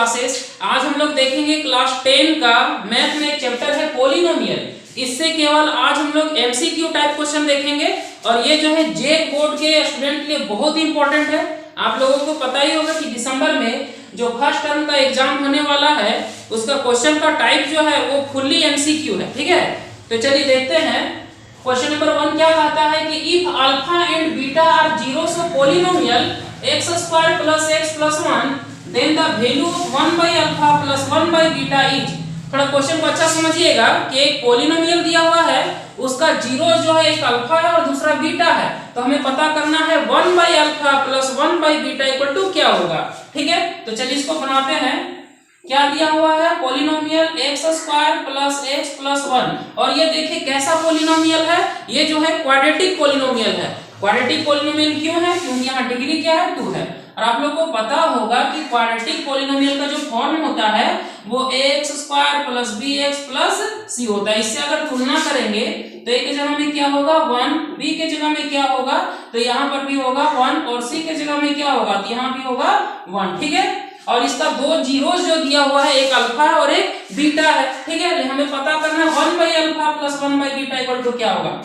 Classes. आज हम लोग देखेंगे क्लास 10 का मैथ में एक चैप्टर है पॉलिनोमियल। इससे केवल आज हम लोग एमसीक्यू टाइप क्वेश्चन देखेंगे और ये जो है जे बोर्ड के स्टूडेंट के लिए बहुत ही इंपॉर्टेंट है। आप लोगों को पता ही होगा कि दिसंबर में जो फर्स्ट टर्म का एग्जाम होने वाला है उसका क्वेश्चन का टाइप जो है वो फुल्ली एमसीक्यू है। ठीक है, तो चलिए देखते हैं। क्वेश्चन नंबर 1 क्या कहता है कि if alpha and beta are zeros of polynomial x square plus x plus 1 then the value of 1 by alpha plus 1 by beta is. थोड़ा क्वेश्चन को अच्छा समझिएगा कि एक पॉलिनोमियल दिया हुआ है, उसका जीरो जो है एक अल्फा है और दूसरा बीटा है, तो हमें पता करना है 1 by alpha plus 1 by beta equal to क्या होगा। ठीक है, तो चलिए इसको बनाते हैं। क्या दिया हुआ है? Polynomial x square plus x plus 1 और ये देखिए कैसा पॉलिनोमियल है, ये जो है क्वाड्रेटिक पॉलिनोमियल है। क्वाड्रेटिक पॉलिनोमियल क्यों है? क्योंकि यहाँ डिग्री क्या है? 2 है। और आप लोग को पता होगा कि क्वाड्रेटिक पॉलिनोमियल का जो फॉर्म होता है वो ax square plus bx plus c होता है। इससे अगर तुलना करेंगे तो a के जगह में क्या होगा 1, b के जगह में क्या होगा, तो यहाँ पर भी होगा 1 और c के जगह में क्या होगा, तो यहाँ भी होगा 1। ठीक है, और इसका दो जीरोस जो दिया हुआ है, एक अल्फा है और एक बीटा है। ठीक है, हमें पता करना है 1 by alpha plus 1 by beta equal to क्या होगा।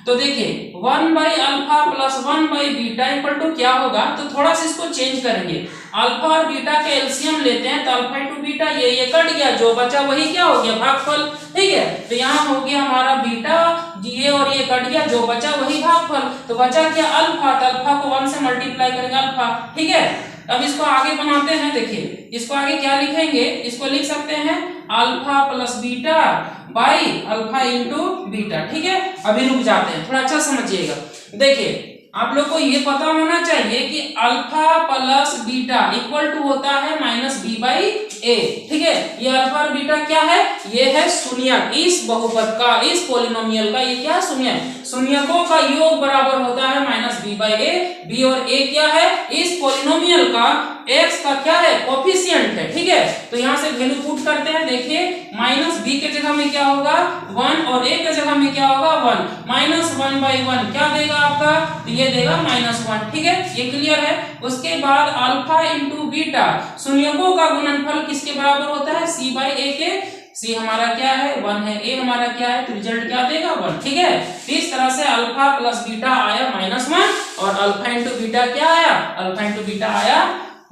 तो देखिए 1 by alpha plus 1 by beta equal to क्या होगा, तो थोड़ा सा इसको चेंज करेंगे। अल्फा और बीटा के एलसीएम लेते हैं तो अल्फा टू बीटा ये कट गया, जो बचा वही क्या हो गया, भागफल। ठीक है, तो यहाँ हो गया हमारा बीटा, ये और ये कट गया, जो बचा वही भागफल। तो बचा क्या, अल्फा, तो अल्फा को 1 से मल्टीप्लाई करेंगे अल्फा। ठीक है, अब इसको आगे बनाते हैं। देखिए इसको आगे क्या लिखेंगे, इसको लिख सकते हैं alpha plus beta by alpha into beta. ठीक है, अभी रुक जाते हैं, थोड़ा अच्छा समझिएगा। देखिए आप लोग को ये पता होना चाहिए कि alpha plus beta equal to होता है माइनस बी बाई ए। ठीक है, ये अल्फा और बीटा क्या है, ये है शून्यक। इस बहुपद का, इस पॉलिनोमियल का ये क्या है, शून्यक। शून्यकों का योग बराबर होता है minus B by A. B और ए क्या है, इस पॉलिनोमियल का x का क्या है, कोफिशिएंट है। ठीक है, तो यहाँ से वैल्यू पुट करते हैं। देखिए माइनस b के जगह में क्या होगा 1 और a के जगह में क्या होगा 1, माइनस 1 बाई 1 क्या देगा आपका, तो ये देगा माइनस 1। ठीक है, ये क्लियर है। उसके बाद अल्फा इंटू बीटा, शून्यकों का गुणनफल किसके बराबर होता है, c बाई a के। c हमारा क्या है 1 है, a हमारा क्या है, तो रिजल्ट क्या देगा 1। ठीक है, इस तरह से अल्फा प्लस बीटा आया माइनस 1 और अल्फा इंटू बीटा क्या आया, अल्फा इंटू बीटा आया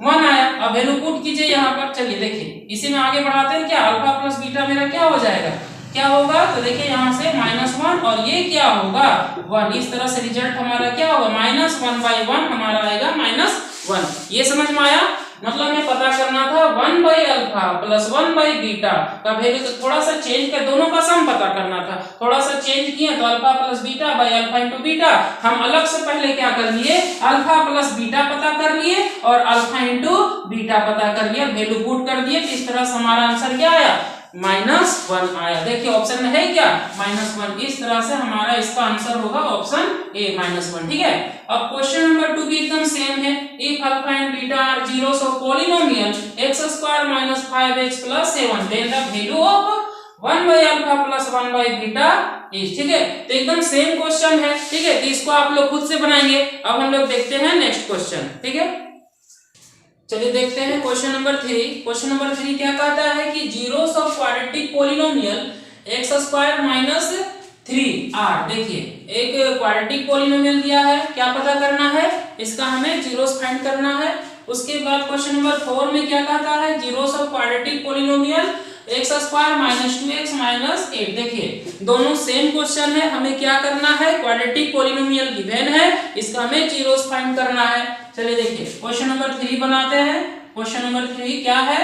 1 आया। अब वैल्यू पुट कीजिए यहाँ पर। चलिए देखिए इसी में आगे बढ़ाते हैं। क्या अल्फा प्लस बीटा मेरा क्या हो जाएगा, क्या होगा, तो देखिए यहाँ से माइनस 1 और ये क्या होगा 1। इस तरह से रिजल्ट हमारा क्या होगा, माइनस 1 बाई 1 हमारा आएगा माइनस 1। ये समझ में आया। मतलब हमें पता करना था 1 by alpha plus 1 by beta का वैल्यू, तो थोड़ा सा चेंज कर, दोनों का सम पता करना था, थोड़ा सा चेंज किया तो alpha plus beta by alpha into beta. हम अलग से पहले क्या कर लिए, अल्फा प्लस बीटा पता कर लिए और अल्फा इंटू बीटा पता कर लिया, वैल्यू पुट कर दिए। तो इस तरह से हमारा आंसर क्या आया, माइनस 1 आया। देखिए ऑप्शन में है क्या, माइनस 1। इस तरह से हमारा इसका आंसर होगा ऑप्शन ए, माइनस 1। ठीक है, अब क्वेश्चन नंबर 2 भी एकदम सेम है। If alpha and beta are zeros of polynomial x square minus 5x प्लस 7 then the value of 1 by alpha plus 1 by beta is. ठीक है, तो एकदम सेम क्वेश्चन है। ठीक है, तो इसको आप लोग खुद से बनाएंगे। अब हम लोग देखते हैं नेक्स्ट क्वेश्चन। ठीक है, चलिए देखते हैं क्वेश्चन नंबर 3। क्वेश्चन नंबर 3 क्या कहता है कि zeros of quadratic polynomial x square minus 3r। देखिए एक क्वाड्रेटिक पॉलिनोमियल दिया है, क्या पता करना है, इसका हमें जीरोस फाइंड करना है। उसके बाद क्वेश्चन नंबर 4 में क्या कहता है, zeros of quadratic polynomial x square minus 2x minus 8। देखिए दोनों सेम क्वेश्चन है, हमें क्या करना है, क्वाड्रेटिक पॉलिनोमियल गिवन है, इसका हमें जीरोस फाइंड करना है। चलिए देखिए क्वेश्चन नंबर 3 बनाते हैं। क्वेश्चन नंबर 3 क्या है,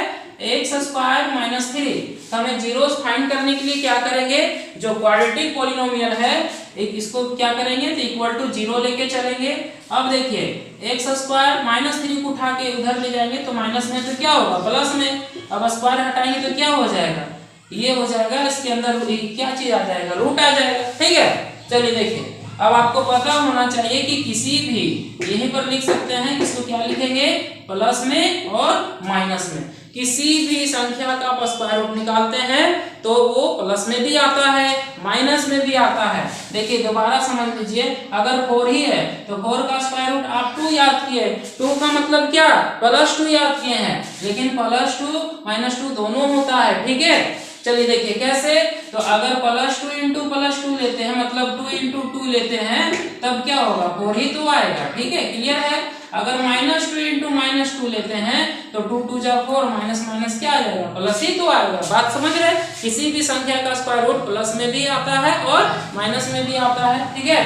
x स्क्वायर माइनस 3। तो हमें जीरोस फाइंड करने के लिए क्या करेंगे, जो क्वाड्रेटिक पॉलिनोमियल है इसको क्या करेंगे, तो इक्वल टू 0 लेके चलेंगे। अब देखिए x स्क्वायर माइनस 3 को उठा के उधर ले जाएंगे तो माइनस में तो क्या होगा, प्लस में। अब स्क्वायर हटाएंगे तो क्या हो जाएगा, ये हो जाएगा, इसके अंदर क्या चीज आ जाएगा, रूट आ जाएगा। ठीक है, चलिए देखिए अब आपको पता होना चाहिए कि किसी भी, यहीं पर लिख सकते हैं, इसको क्या लिखेंगे, प्लस में और माइनस में। किसी भी संख्या का आप स्क्वायर रूट निकालते हैं तो वो प्लस में भी आता है माइनस में भी आता है। देखिए दोबारा समझ लीजिए, अगर 4 ही है तो 4 का स्क्वायर रूट आप 2 याद किए, 2 का मतलब क्या +2 याद किए हैं, लेकिन +2 -2 दोनों होता है, ठीक है। चलिए देखिए कैसे, तो अगर +2 × +2 लेते हैं मतलब 2 × 2 लेते हैं तब क्या होगा 4 ही तो आएगा, ठीक है, क्लियर है। अगर -2 × -2 लेते हैं तो 2 2 जा 4 माइनस माइनस क्या आ जाएगा प्लस ही तो आएगा। बात समझ रहे, किसी भी संख्या का स्क्वायर रूट प्लस में भी आता है और माइनस में भी आता है, ठीक है।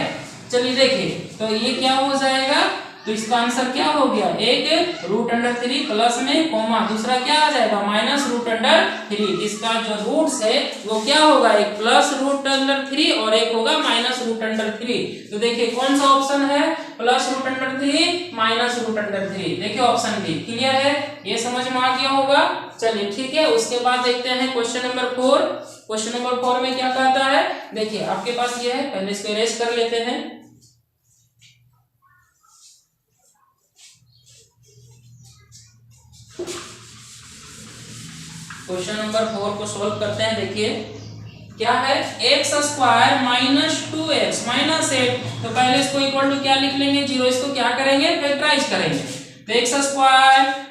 चलिए देखिए, तो ये क्या हो जाएगा, तो इसका आंसर क्या हो गया, एक √3 प्लस में कोमा दूसरा क्या आ जाएगा -√3। इसका जो रूट्स है वो क्या होगा, एक +√3 और एक होगा -√3। तो देखिए कौन सा ऑप्शन है, +√3 -√3। देखिए ऑप्शन बी, क्लियर है, ये समझ में आ गया होगा। चलिए ठीक है, उसके बाद देखते हैं क्वेश्चन नंबर 4। क्वेश्चन नंबर 4 में क्या कहता है, देखिए आपके पास ये है, पहले इसको इरेज कर लेते हैं। क्वेश्चन नंबर 4 को सोल्व करते हैं। देखिए क्या है, x² -2x -8, तो पहले इसको इक्वल टू क्या लिख लेंगे 0, इसको क्या करेंगे फैक्टराइज करेंगे, तो x²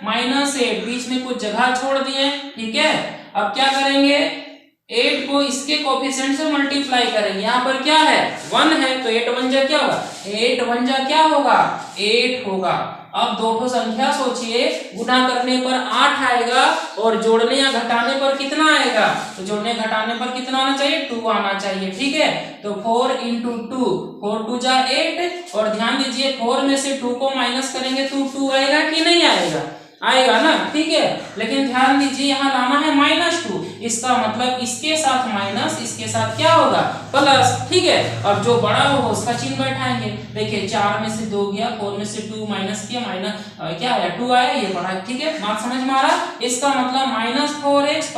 -8 बीच में कुछ जगह छोड़ दिए, ठीक है। अब क्या करेंगे, 8 को इसके कोफिशिएंट से मल्टीप्लाई करेंगे, यहाँ पर क्या है 1 है तो 8 1 जा क्या होगा, 8 1 जा क्या होगा 8 होगा। अब दो ठो संख्या सोचिए, गुना करने पर 8 आएगा और जोड़ने या घटाने पर कितना आएगा, तो जोड़ने घटाने पर कितना आना चाहिए 2 आना चाहिए, ठीक है। तो 4 × 2 4 2 जा 8, और ध्यान दीजिए 4 में से 2 को माइनस करेंगे तो 2 आएगा कि नहीं आएगा, आएगा ना, ठीक है। लेकिन ध्यान दीजिए यहाँ लाना है -2, इसका मतलब इसके साथ माइनस, इसके साथ क्या होगा प्लस, ठीक है। अब जो बड़ा हो उसका चिन्ह बैठाएंगे। देखिए 4 में से 2 गया, 4 में से 2 माइनस किया, माइनस क्या आया 2 आया, ये बड़ा, ठीक है। बात समझ में आ रहा, इसका मतलब -4x +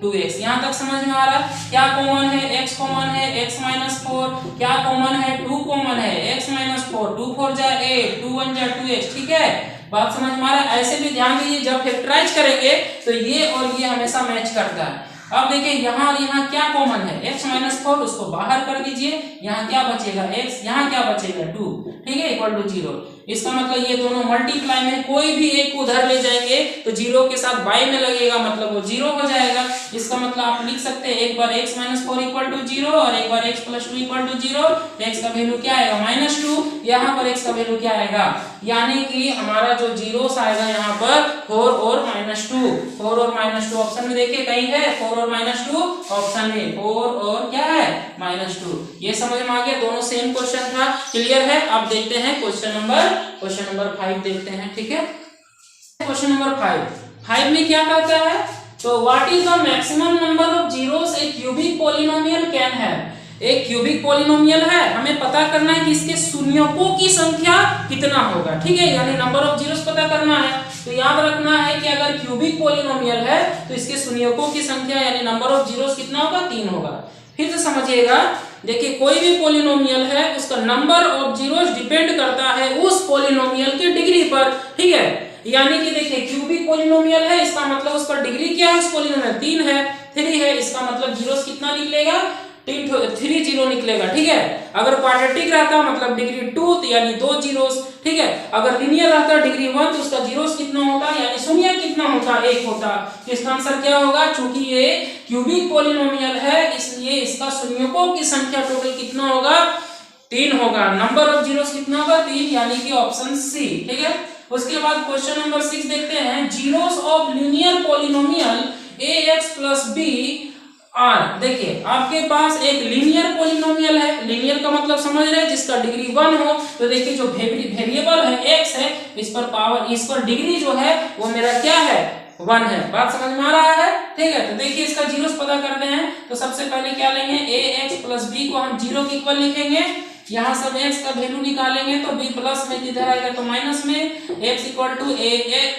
2x, यहाँ तक समझ में आ रहा। क्या कॉमन है, x कॉमन है, x - 4, क्या कॉमन है 2 कॉमन है, x - 4, 2 4 जा 8, 2 1 जा 2x, ठीक है। बात समझ में आ रहा है। ऐसे भी ध्यान दीजिए जब फैक्टराइज करेंगे तो ये और ये हमेशा मैच करता है। अब देखिए यहाँ और यहाँ क्या कॉमन है, x - 4, उसको बाहर कर दीजिए, यहाँ क्या बचेगा x, यहाँ क्या बचेगा 2, ठीक है, = 0। इसका मतलब ये दोनों मल्टीप्लाई में कोई भी एक को उधर ले जाएंगे तो 0 के साथ बाई में लगेगा, मतलब वो 0 हो जाएगा। इसका मतलब आप लिख सकते हैं एक बार x - 4 = 0 और एक बार x + 2 = 0, तो x का वैल्यू क्या आएगा -2, यहाँ पर x का वैल्यू क्या आएगा, यानी कि हमारा जो जीरोस आएगा यहाँ पर 4 और -2, 4 और -2 ऑप्शन में देखिए कहीं है, 4 और -2 ऑप्शन में, 4 और क्या है -2। ये समझ में आ गया, दोनों सेम क्वेश्चन था, क्लियर है। अब देखते हैं क्वेश्चन नंबर 5 देखते हैं, ठीक है। क्वेश्चन नंबर 5 में क्या कहता है, तो what is the maximum number of zeros A cubic polynomial can have. एक क्यूबिक पॉलिनोमियल है, हमें पता करना है कि इसके शून्यकों की संख्या कितना होगा, ठीक है, यानी नंबर ऑफ जीरोस पता करना है। तो याद रखना है कि अगर क्यूबिक पॉलिनोमियल है तो इसके शून्यकों की संख्या यानी नंबर ऑफ जीरोस कितना होगा 3 होगा। फिर से समझिएगा, देखिए कोई भी पॉलिनोमियल है उसका नंबर ऑफ जीरोस डिपेंड करता है उस पॉलिनोमियल की डिग्री पर, ठीक है। यानी कि देखिए क्यूबिक पॉलिनोमियल है, इसका मतलब उसका डिग्री क्या है, उस पॉलिनोमियल 3 है, 3 है, इसका मतलब जीरोस कितना निकलेगा 3 0 निकलेगा, ठीक है। अगर क्वाड्रेटिक रहता मतलब डिग्री 2 यानी 2 जीरोस, ठीक है। अगर लिनियर रहता डिग्री 1 तो उसका जीरोस कितना होता यानी शून्य कितना होता 1 होता। तो इसका आंसर क्या होगा, चूंकि ये क्यूबिक पॉलिनोमियल है इसलिए इसका शून्यकों की संख्या टोटल कितना होगा 3 होगा। नंबर ऑफ जीरोस कितना होगा 3, यानी कि ऑप्शन सी, ठीक है। उसके बाद क्वेश्चन नंबर 6 देखते हैं, zeros of linear polynomial ax + b are. देखिए आपके पास एक लीनियर पॉलिनोमियल है, लीनियर का मतलब समझ रहे हैं जिसका डिग्री 1 हो। तो देखिए जो वेरिएबल है x है, इस पर डिग्री जो है वो मेरा क्या है 1 है। बात समझ में आ रहा है, ठीक है। तो देखिए इसका जीरोस पता करते हैं, तो सबसे पहले क्या लेंगे ax + b को हम 0 के इक्वल लिखेंगे, यहाँ सब x का वैल्यू निकालेंगे तो b प्लस में इधर आएगा तो माइनस में, x =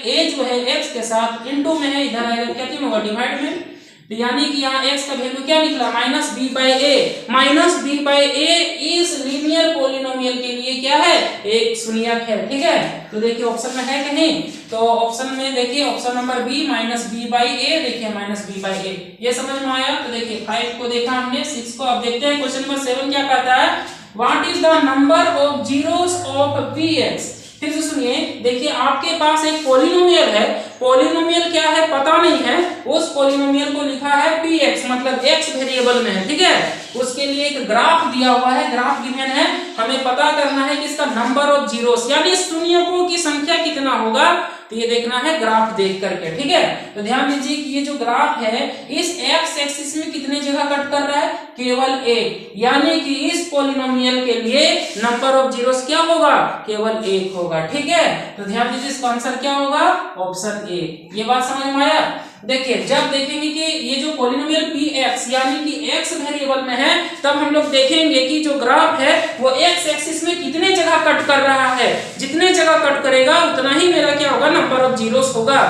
a जो है x के साथ इनटू में है, इधर आएगा क्या होगा डिवाइड में। तो यानी कि यहाँ x का वैल्यू क्या निकला -b/a। -b/a इस लीनियर पॉलिनोमियल के लिए क्या है, एक शून्यक है। ठीक है, तो देखिए ऑप्शन में है कहीं, तो ऑप्शन में देखिए option number B minus B by A, देखिए माइनस बी बाई ए, ये समझ में आया। तो देखिए 5 को देखा हमने, 6 को। अब देखते हैं क्वेश्चन नंबर 7 क्या कहता है, what is the number of zeros of px। फिर से सुनिए, देखिए आपके पास एक पॉलिनोमियल है, पॉलिनोमियल क्या है पता नहीं है, उस पॉलिनोमियल को लिखा है px, मतलब x वेरिएबल में है। ठीक है, उसके लिए एक ग्राफ दिया हुआ है, ग्राफ गिवन है, हमें पता करना है कि इसका नंबर ऑफ जीरोस यानी शून्यकों की संख्या कितना होगा, तो ये देखना है ग्राफ देख करके। ठीक है, तो ध्यान दीजिए कि ये जो ग्राफ है इस x एक्सिस में कितने जगह कट कर रहा है, केवल एक, यानी कि इस पॉलिनोमियल के लिए नंबर ऑफ जीरोस क्या होगा, केवल एक होगा। ठीक है, तो ध्यान दीजिए इसका आंसर क्या होगा, ऑप्शन ए। ये बात समझ में आया। देखिए जब देखेंगे कि ये जो पॉलिनोमियल px यानी कि x वेरिएबल में है, तब हम लोग देखेंगे कि जो ग्राफ है वो x एक्सिस में कितने जगह कट कर रहा है, जितने जगह कट करेगा उतना ही मेरा क्या होगा, नंबर ऑफ जीरोस होगा।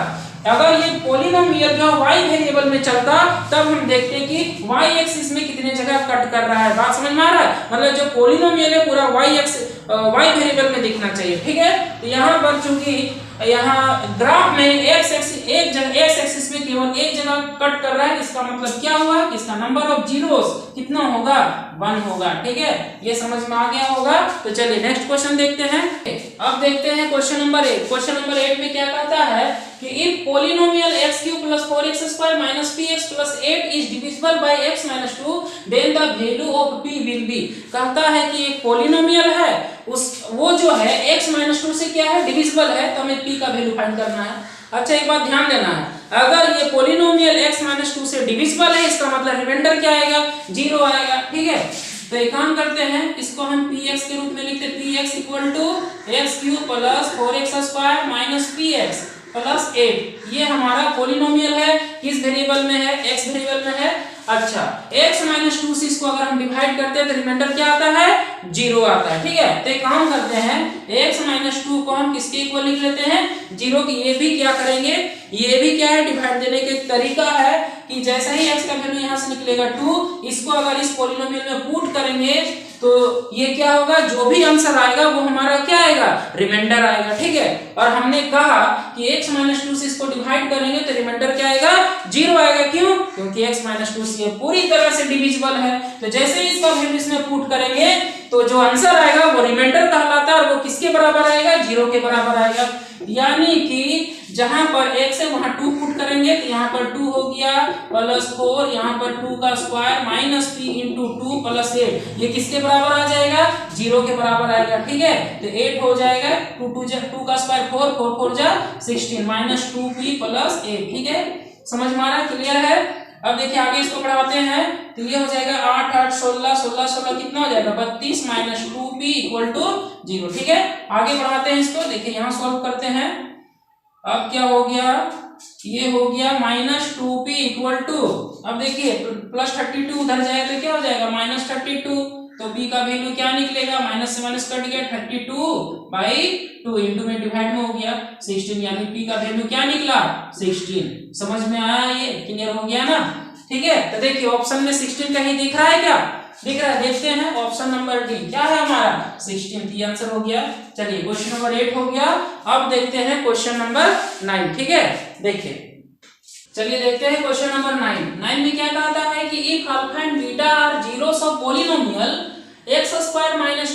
अगर ये पॉलिनोमियल जो y वेरिएबल में चलता, तब हम देखते हैं कि y एक्सिस में कितने जगह कट कर रहा है। बात समझ में आ रहा है, मतलब जो पॉलिनोमियल है पूरा y वेरिएबल में दिखना चाहिए। ठीक है, तो यहाँ पर चूंकि यहाँ ग्राफ में x एक्सिस में केवल एक जगह कट कर रहा है, इसका मतलब क्या हुआ, इसका नंबर ऑफ जीरोस कितना होगा, 1 होगा। ठीक है, ये समझ में आ गया होगा। तो चलिए नेक्स्ट क्वेश्चन देखते हैं। अब देखते हैं क्वेश्चन नंबर 8। क्वेश्चन नंबर 8 में क्या कहता है कि if polynomial x³ + 4x² - px + 8 is divisible by x - 2 then the value of p will be. कहता है कि एक पॉलिनोमियल है, उस वो जो है x - 2 से क्या है, डिविजिबल है, तो हमें p का वैल्यू फाइंड करना है। अच्छा एक बात ध्यान देना है, अगर ये पॉलिनोमियल x - 2 से डिविजिबल है, इसका मतलब रिमाइंडर क्या आएगा, 0 आएगा। ठीक है, तो एक काम करते हैं, इसको हम px के रूप में लिखते हैं, px = x³ + 4x² - px + 8। ये हमारा पॉलिनोमियल है, किस वेरिएबल में है, x वेरिएबल में है। अच्छा x - 2 से इसको अगर हम डिवाइड करते हैं तो रिमाइंडर क्या आता है, 0 आता है। ठीक है, तो एक काम करते हैं, x - 2 को हम किसके इक्वल लिख लेते हैं, 0 की। ये भी क्या करेंगे, ये भी क्या है, डिवाइड देने का एक तरीका है कि जैसे ही x का वैल्यू यहाँ से निकलेगा 2, इसको अगर इस पॉलिनोमियल में पुट करेंगे तो ये क्या होगा, जो भी आंसर आएगा वो हमारा क्या आएगा, रिमाइंडर आएगा। ठीक है, और हमने कहा कि x - 2 से इसको डिवाइड करेंगे तो रिमाइंडर क्या आएगा, 0 आएगा। क्यों, क्योंकि x - 2 से पूरी तरह से डिविजिबल है। तो जैसे ही इसका वैल्यू इसमें पुट करेंगे तो जो आंसर आएगा वो रिमाइंडर कहलाता है, और वो किसके बराबर आएगा, 0 के बराबर आएगा। यानी कि जहां पर x है वहां 2 पुट करेंगे तो यहाँ पर 2 हो गया +4, यहाँ पर 2 का स्क्वायर - p × 2 + 8, ये किसके बराबर आ जाएगा, 0 के बराबर आएगा। ठीक है, तो 8 हो जाएगा, 2 का स्क्वायर 4, 4 4 जा 16 - 2p + 8। ठीक है, समझ में आ रहा है, क्लियर है। अब देखिए आगे इसको बढ़ाते हैं, तो ये हो जाएगा 8 8 16 16 16 कितना हो जाएगा, 32 - 2p = 0। ठीक है, आगे बढ़ाते हैं इसको, देखिए यहाँ सॉल्व करते हैं। अब क्या हो गया, ये हो गया -2p = अब देखिए +32 उधर जाए तो क्या हो जाएगा, -32, तो b का वैल्यू क्या निकलेगा, माइनस से माइनस कट गया, 32/2 इंटू में डिवाइड में हो गया 16, यानी p का वैल्यू क्या निकला, 16। समझ में आया, ये क्लियर हो गया ना। ठीक है, तो देखिए ऑप्शन में 16 कहीं दिख रहा है क्या, दिख रहा है, देखते हैं ऑप्शन नंबर डी क्या है हमारा, 16। ये आंसर हो गया। चलिए क्वेश्चन नंबर 8 हो गया। अब देखते हैं क्वेश्चन नंबर 9। ठीक है, देखिए चलिए देखते हैं क्वेश्चन नंबर 9 में क्या कहता है कि if alpha and beta are zeros of polynomial x² -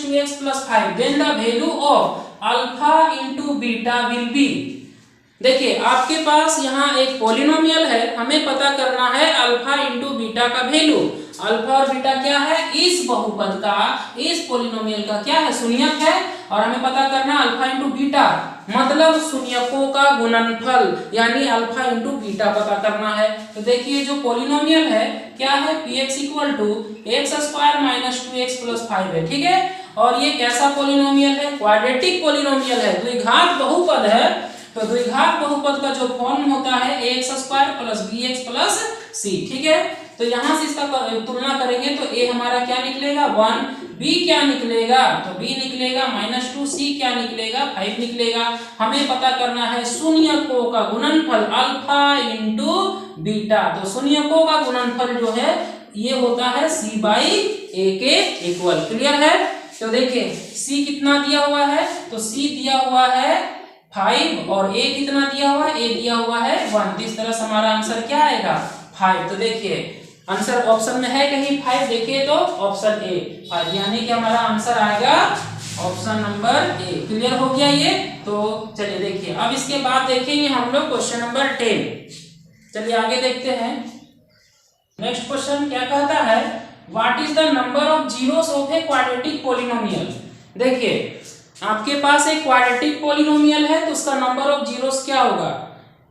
2x + 5 then the value of alpha × beta will be. देखिए आपके पास यहाँ एक पॉलिनोमियल है, हमें पता करना है अल्फा × बीटा का वैल्यू। अल्फा और बीटा क्या है, इस बहुपद का, इस पॉलिनोमियल का क्या है, शून्यक है, और हमें पता करना है अल्फा × बीटा, मतलब शून्यकों का गुणनफल, यानी अल्फा × बीटा पता करना है। तो देखिए जो पॉलिनोमियल है क्या है, px = x² - 2x + 5 है। ठीक है, और ये कैसा पॉलिनोमियल है, क्वाड्रेटिक पॉलिनोमियल है, द्विघात बहुपद है। तो द्विघात बहुपद का जो फॉर्म होता है ax² + bx + c। ठीक है, तो यहां से इसका तुलना करेंगे तो a हमारा क्या निकलेगा, 1, b क्या निकलेगा, तो b निकलेगा -2, c क्या निकलेगा, 5 निकलेगा। हमें पता करना है शून्यकों का गुणनफल अल्फा × बीटा। तो शून्यकों का गुणनफल जो है ये होता है c/a के इक्वल। क्लियर है, तो देखिए C कितना दिया हुआ है, तो C दिया हुआ है 5 और A कितना दिया हुआ है, A दिया हुआ है 1। इस तरह से हमारा आंसर क्या आएगा 5। तो देखिए आंसर ऑप्शन में है कहीं 5, देखिए तो ऑप्शन ए 5, यानी कि हमारा आंसर आएगा ऑप्शन नंबर ए। क्लियर हो गया ये। तो चलिए देखिए अब इसके बाद देखेंगे हम लोग क्वेश्चन नंबर 10। चलिए आगे देखते हैं। नेक्स्ट क्वेश्चन क्या कहता है, what is the number of zeros of a quadratic polynomial. देखिए आपके पास एक क्वाड्रेटिक पॉलिनोमियल है तो उसका नंबर ऑफ जीरोस क्या होगा।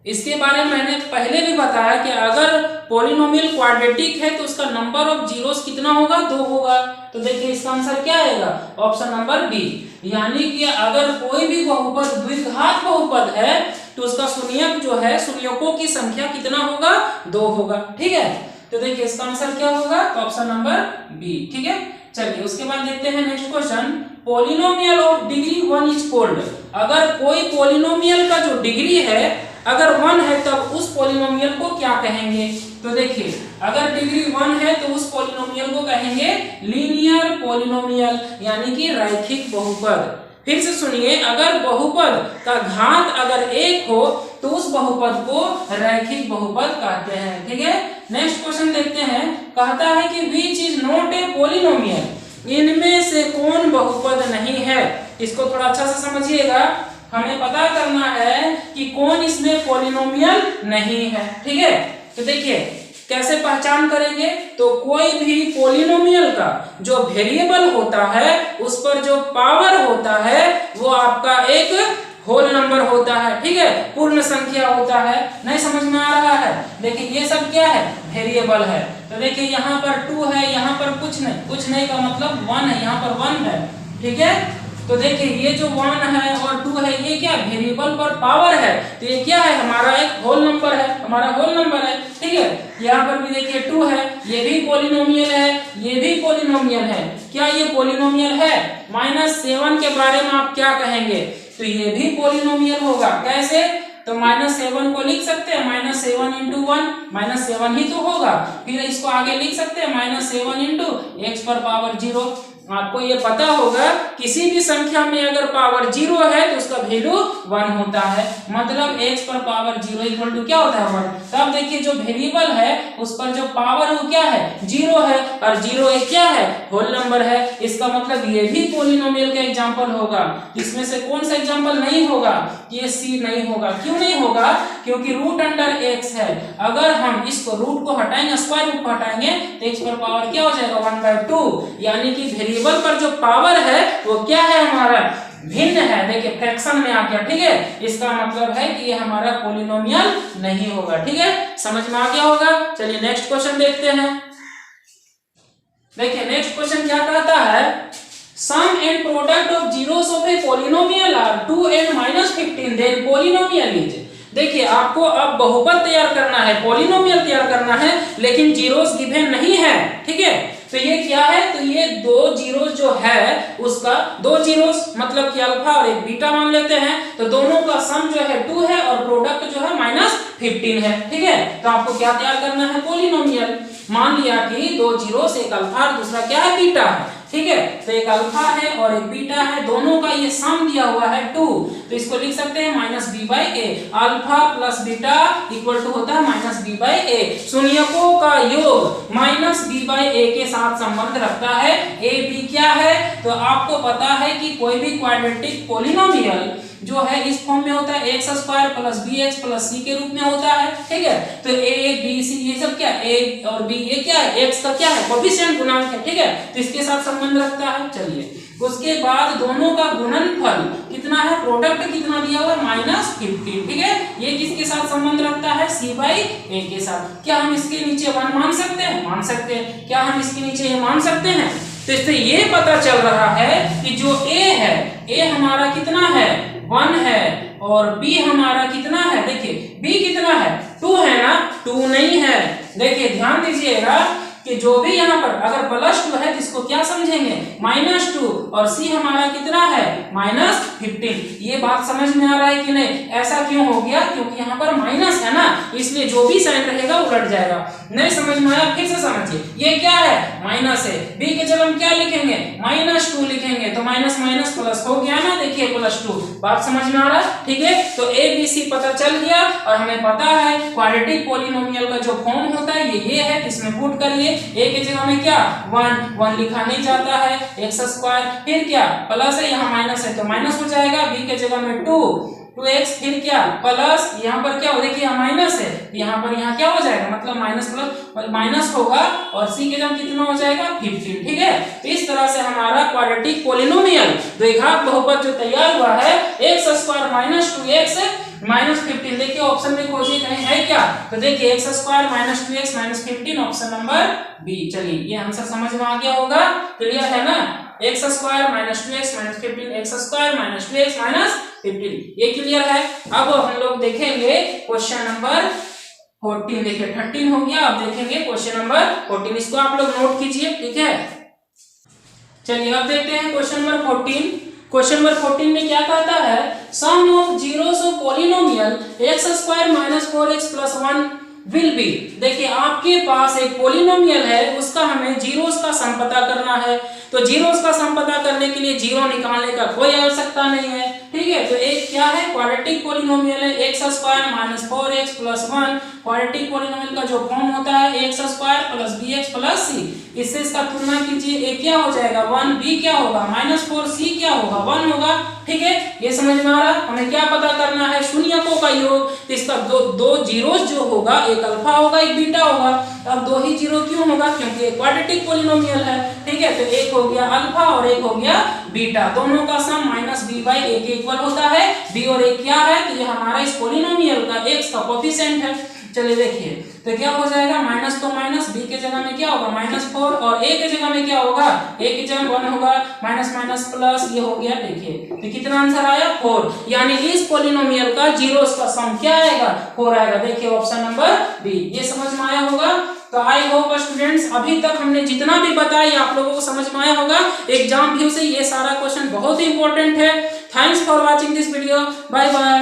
इसके बारे में मैंने पहले भी बताया कि अगर पॉलिनोमियल क्वाड्रेटिक है तो उसका नंबर ऑफ जीरोस कितना होगा, 2 होगा। तो देखिए इसका आंसर क्या आएगा, ऑप्शन नंबर बी। यानी कि अगर कोई भी बहुपद द्विघात बहुपद है तो उसका शून्यक जो है, शून्यकों की संख्या कितना होगा, 2 होगा। ठीक है, तो देखिए इसका आंसर क्या होगा, तो ऑप्शन नंबर बी। ठीक है, चलिए उसके बाद देखते हैं next question, polynomial of degree 1 is called. अगर कोई पॉलिनोमियल का जो डिग्री है अगर 1 है तब उस पॉलिनोमियल को क्या कहेंगे। तो देखिए अगर डिग्री 1 है तो उस पॉलिनोमियल को कहेंगे लीनियर पॉलिनोमियल, यानी कि रैखिक बहुपद। फिर से सुनिए, अगर बहुपद का घात अगर 1 हो तो उस बहुपद को रैखिक बहुपद कहते हैं। ठीक है, नेक्स्ट क्वेश्चन देखते हैं। कहता है कि which is not a polynomial, इनमें से कौन बहुपद नहीं है। इसको थोड़ा अच्छा से समझिएगा, हमें पता करना है कि कौन इसमें पॉलिनोमियल नहीं है। ठीक है, तो देखिए कैसे पहचान करेंगे, तो कोई भी पॉलिनोमियल का जो वेरिएबल होता है उस पर जो पावर होता है वो आपका एक होल नंबर होता है। ठीक है, पूर्ण संख्या होता है। नहीं समझ में आ रहा है, देखिए ये सब क्या है, वेरिएबल है। तो देखिए यहाँ पर 2 है, यहाँ पर कुछ नहीं का मतलब 1 है, यहाँ पर 1 है। ठीक है, तो देखिए ये जो 1 है और 2 है ये क्या वेरिएबल पर पावर है, तो ये क्या है, हमारा एक होल नंबर है, हमारा होल नंबर है। ठीक है, यहाँ पर भी देखिए 2 है, ये भी पॉलिनोमियल है, ये भी पॉलिनोमियल है। क्या ये पॉलिनोमियल है। -7 के बारे में आप क्या कहेंगे, तो ये भी पॉलिनोमियल होगा। कैसे, तो -7 को लिख सकते हैं -7 × 1, -7 ही तो होगा। फिर इसको आगे लिख सकते हैं -7 × x पर पावर 0। आपको ये पता होगा किसी भी संख्या में अगर पावर 0 है तो उसका वैल्यू 1 होता है, मतलब x पर पावर 0 इक्वल टू क्या होता है 1। तब देखिए जो वेरिएबल है उस पर जो पावर है वो क्या है, 0 है, और 0 एक क्या है, होल नंबर है। इसका मतलब ये भी पॉलिनोमियल का एग्जांपल होगा। इसमें से कौन सा एग्जांपल नहीं होगा, ये सी नहीं होगा। क्यों नहीं होगा, क्योंकि रूट अंडर x है। अगर हम इसको रूट को हटाएंगे, स्क्वायर रूट को हटाएंगे तो x पर पावर क्या हो जाएगा 1/2, यानी कि वेरिएबल पर जो पावर है वो क्या है, हमारा भिन्न है। देखिए फ्रैक्शन में आ गया। ठीक है, इसका मतलब है कि ये हमारा पॉलिनोमियल नहीं होगा। ठीक है, समझ में आ गया होगा। चलिए नेक्स्ट क्वेश्चन देखते हैं। देखिए नेक्स्ट क्वेश्चन क्या कहता है, sum and product of zeros of a polynomial are 2 and -15, then polynomial is. देखिए आपको अब बहुपद तैयार करना है, पॉलिनोमियल तैयार करना है, लेकिन जीरोस गिवन नहीं है। ठीक है, तो ये क्या है, तो ये 2 जीरोस जो है उसका 2 जीरोस मतलब कि अल्फा और एक बीटा मान लेते हैं। तो दोनों का सम जो है 2 है और प्रोडक्ट जो है -15 है। ठीक है, तो आपको क्या तैयार करना है, पॉलिनोमियल। मान लिया कि 2 जीरोस, एक अल्फा और दूसरा क्या है, बीटा है। ठीक है, तो एक अल्फा है और एक बीटा है, दोनों का ये सम दिया हुआ है 2। तो इसको लिख सकते हैं -b/a। Alpha plus beta equal to होता है -b/a। शून्यकों का योग -b/a के साथ संबंध रखता है। a b क्या है, तो आपको पता है कि कोई भी क्वाड्रेटिक पॉलिनोमियल जो है इस फॉर्म में होता है x² + bx + c के रूप में होता है। ठीक है, तो a b c ये सब क्या, a और b ये क्या है, x का क्या है, कोएफिशिएंट गुणांक है। ठीक है, तो इसके साथ संबंध रखता है। चलिए उसके बाद दोनों का गुणनफल कितना है, प्रोडक्ट कितना दिया हुआ है -15। ठीक है, ये किसके साथ संबंध रखता है, c/a के साथ। क्या हम इसके नीचे 1 मान सकते हैं, मान सकते हैं। क्या हम इसके नीचे ये मान सकते हैं। तो इससे ये पता चल रहा है कि जो a है, a हमारा कितना है, 1 है, और b हमारा कितना है, देखिए b कितना है, 2 है ना, 2 नहीं है। देखिए ध्यान दीजिएगा कि जो भी यहाँ पर अगर +2 है तो इसको क्या समझेंगे -2 और c हमारा कितना है -15। ये बात समझ में आ रहा है कि नहीं? ऐसा क्यों हो गया? क्योंकि यहाँ पर माइनस है ना, इसलिए जो भी साइन रहेगा उलट जाएगा। नहीं समझ में आया? फिर से समझिए, ये क्या है? माइनस है, b के जगह हम क्या लिखेंगे? -2 लिखेंगे, तो माइनस माइनस प्लस हो गया ना, देखिए +2। बात समझ में आ रहा है? ठीक है, तो a b c पता चल गया और हमें पता है क्वाड्रेटिक पॉलिनोमियल का जो फॉर्म होता है ये है, इसमें पुट करिए। a के जगह में क्या 1 लिखा नहीं जाता है, x², फिर क्या प्लस है, यहाँ माइनस है तो माइनस हो जाएगा, b के जगह में 2x, फिर क्या प्लस, यहाँ पर क्या हो, देखिए यहाँ माइनस है, यहाँ पर यहाँ क्या हो जाएगा, मतलब माइनस प्लस माइनस होगा और c के जगह कितना हो जाएगा 15। ठीक है, तो इस तरह से हमारा क्वाड्रेटिक पॉलिनोमियल द्विघात बहुपद जो तैयार हुआ है x² -2x -15। देखिए ऑप्शन में खोजिए कहीं है क्या, तो देखिए x² -2x -15 option number B. चलिए ये आंसर समझ में आ गया होगा, क्लियर है ना? x² -2x -15 x² -2x -15, ये क्लियर है। अब हम लोग देखेंगे क्वेश्चन नंबर 14। देखिए 13 हो गया, अब देखेंगे क्वेश्चन नंबर 14, इसको आप लोग नोट कीजिए। ठीक है, चलिए अब देखते हैं क्वेश्चन नंबर 14। क्वेश्चन नंबर 14 में क्या कहता है, sum of zeros of polynomial x² -4x + 1 will be. देखिए आपके पास एक पॉलिनोमियल है, उसका हमें जीरोस का सम पता करना है। तो जीरोस का सम पता करने के लिए जीरो निकालने का कोई आवश्यकता नहीं है। ठीक है, तो एक क्या है, क्वाड्रेटिक पॉलिनोमियल है x² -4x + 1। क्वाड्रेटिक पॉलिनोमियल का जो फॉर्म होता है x² + bx + c। इससे इसका तुलना कीजिए, a क्या हो जाएगा 1, b क्या होगा -4, c क्या होगा 1 होगा। ठीक है, ये समझ में आ रहा? हमें क्या पता करना है, शून्यकों का योग। तो इसका दो जीरोस जो होगा, एक अल्फा होगा एक बीटा होगा। अब दो ही जीरो क्यों होगा, क्योंकि एक क्वाड्रेटिक पॉलिनोमियल है। ठीक है, तो एक हो गया अल्फा और एक हो गया बीटा, दोनों का सम -b/a के इक्वल होता है। b और a क्या है, तो ये हमारा इस पॉलिनोमियल का x का कोएफिशिएंट है। चलिए देखिए, तो क्या हो जाएगा, माइनस तो माइनस, b के जगह में क्या होगा -4 और a के जगह में क्या होगा, a के जगह 1 होगा, माइनस माइनस प्लस, ये हो गया। देखिए तो कितना आंसर आया 4, यानी इस पॉलिनोमियल का जीरोस का सम क्या आएगा 4 आएगा। देखिए ऑप्शन नंबर बी। ये समझ में आया होगा? तो आई होप स्टूडेंट्स अभी तक हमने जितना भी बताया आप लोगों को समझ में आया होगा। एग्जाम व्यू से ये सारा क्वेश्चन बहुत ही इंपॉर्टेंट है। Thanks for watching this video, bye bye.